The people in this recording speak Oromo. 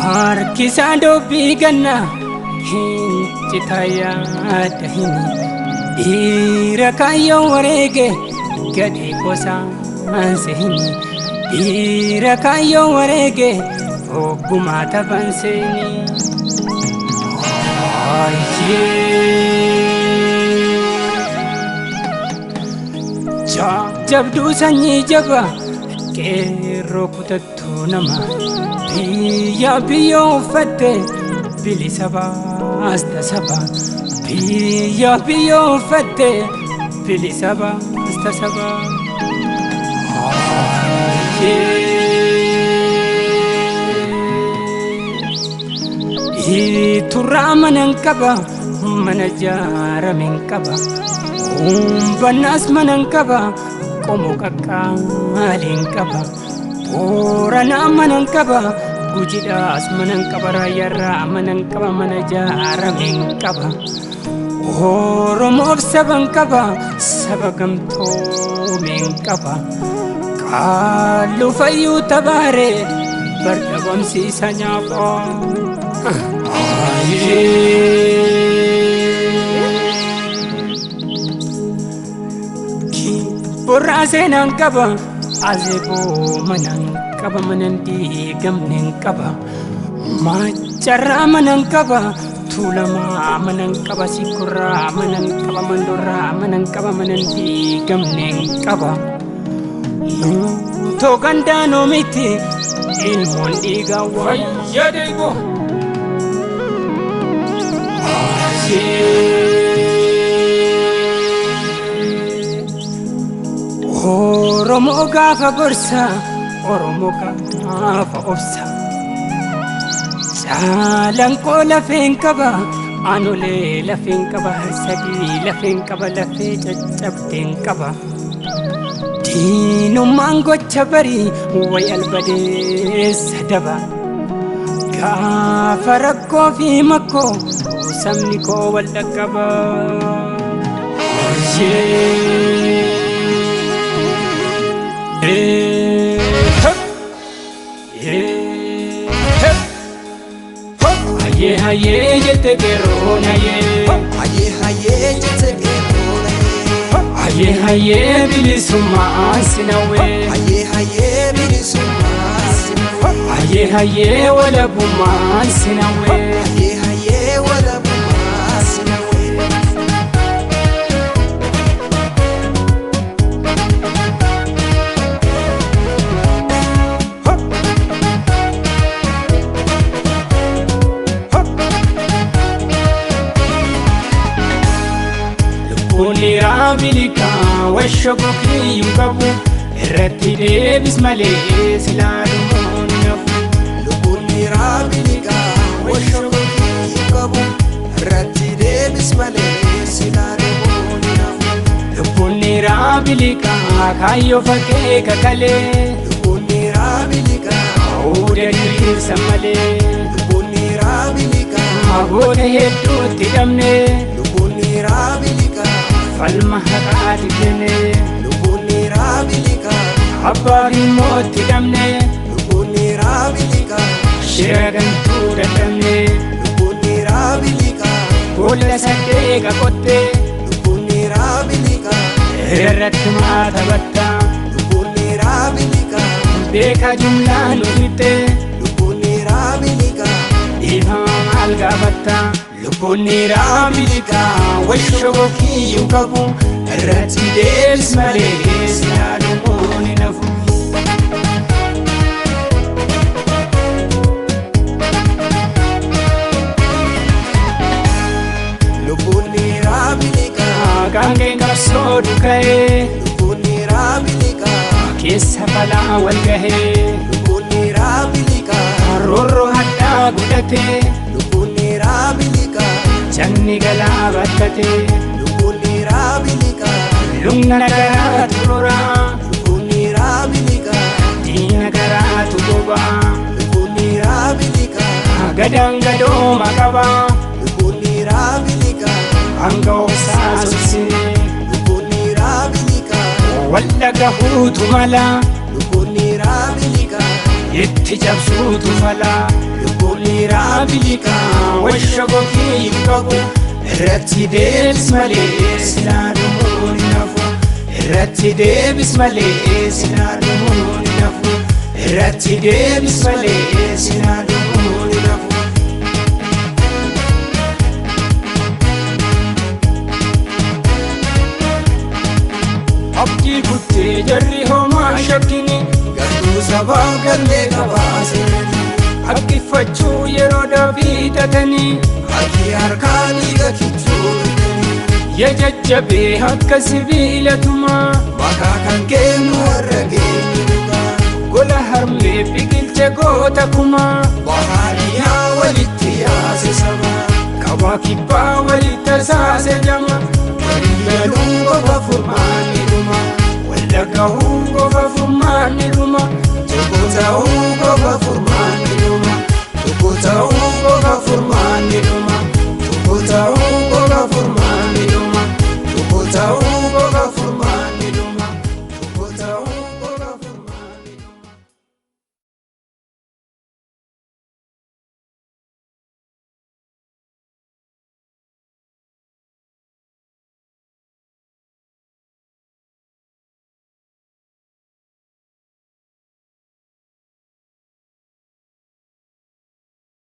Harkisaan dubbii ganna hin citaayaa dahini dhiira kaayyoo wareege gadi qosaan sehini dhiira kaayyoo wareege ogummaa taphaan seeni. Jabduu sanyii jaba qeerroo kutattuu nama biyya biyyoo uffatte bilisa baasta saba biyya biyyoo uffatte bilisa baasta saba. Turraa manan qaba mana jaaramen qaba umbannaas manan qaba qomoo qaqqaaliin qaba booranaa manan qaba gujiidhaas manan qaba raayyaarraa manan qaba mana jaaramen qaba oromoof saban qaba saba gamtoomeen qaba qaaluu fayyuu tabaaree bardhabamsiisa nyaaqoo. Borraa seenaan qaba azeeboo manan qaba manan diigamneen qaba macarraa manan qaba tuulamaa manan qaba sikurraa manan qaba mandorraa manan qaba manan diigamneen qaba nuutoo gandaanoo miti ilmoon dhiigaa wayya deegoo. Oromoo gaafa gorsa Oromoo gaafa obsa Jaalanqoo lafeen qaba anolee lafeen qaba harsadii lafeen qaba lafee caccabdeen qaba diinummaan gocha barii way albadeessa daba gaafa rakkoo fi makkoo sabni koo wal dhaqqaba. Haye haye jette qeerroon haye jette qeerroon haye haye bilisummaan sinawwee haye haye walabummaan sinawwee. Kunira bilika washokoki yukabu erratti deebis malee silaaluun nafu. Kunira bilika washokoki yukabu erratti deebis malee silaaluun nafu. Kunira bilika kaayyoo fakkee kakalee. Kunira bilika uudee diriirsa malee. Kunira bilika aboota hedduutti dhabnee. Kunira bilika falma haqaati kennee. Kunira bilika abbaa dhimmooti dhabnee. Kunira bilika shira gantuu dadhabnee. Kunira bilika boolla saddeeqa qottee. Kunira bilika irratti maata battaa. Kunira bilika beeka jumlaa nu fixxee. Kunira bilika dhiifama maal gaafattaa. Kunira bilika washokoki yukabu erratti deebis malee silaaluun nafu. Kunira bilika kaangeen qabsoo dhuka'ee. Kunira bilika keessa balaa wal gahee. Kunira bilika roorroo hadhaa godhatee. Kunira bilika janni galaa battatee. Kunira bilika lugna garaa tururaa. Kunira bilika diina garaa tutubaa. Kunira bilika gadaan gadooma qabaa. Kunira bilika hanga obsaa subsinee. Kunira bilika wal walla gahuutu mala lubbuun dhiiraa biliqaa itti cabsuutu mala lubbuun dhiiraa biliqaa washa gogii hin qabu irratti deebis malee silaa dhumuun hin hafu irratti deebis malee silaa dhumuun hin hafu irratti deebis malee silaa dhumuun hin hafu. Abdii kuttee jarri homaa shakkini ganduu sabaa gallee qabaasanii haqqifachuu yeroo daafiitatanii harki harkaa dhiiga kichuu yaa jajjabee akka sibiilatumaa maqaa kan kennu warra geenye dhugaa gola harmee biqilche goota kumaa bahaadhiyaa walitti yaase sabaa qabaa kibbaa walitti tasaase jama walii galuu qofa furmaanni dhuma walla gahuu